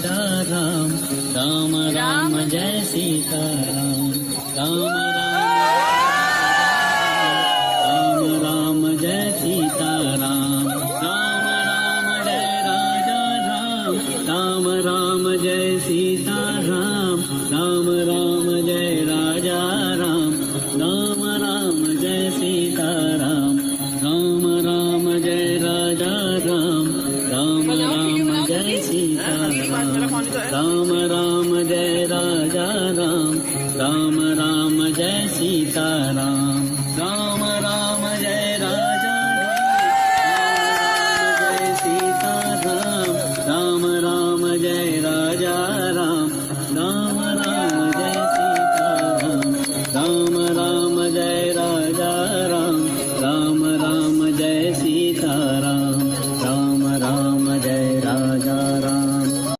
Raja Ram Ram Ram Jai Sitaram Ram Ram Ram Jai Sitaram Ram Ram Jai Raja Ram Ram Ram Jai Sitaram Ram Ram Jai Raja Ram Ram Ram Jai Sitaram Ram Ram Jai Raja Ram Ram Ram Jai Sitaram Ram Ram Jai Raja Ram Ram Ram Jai Sitaram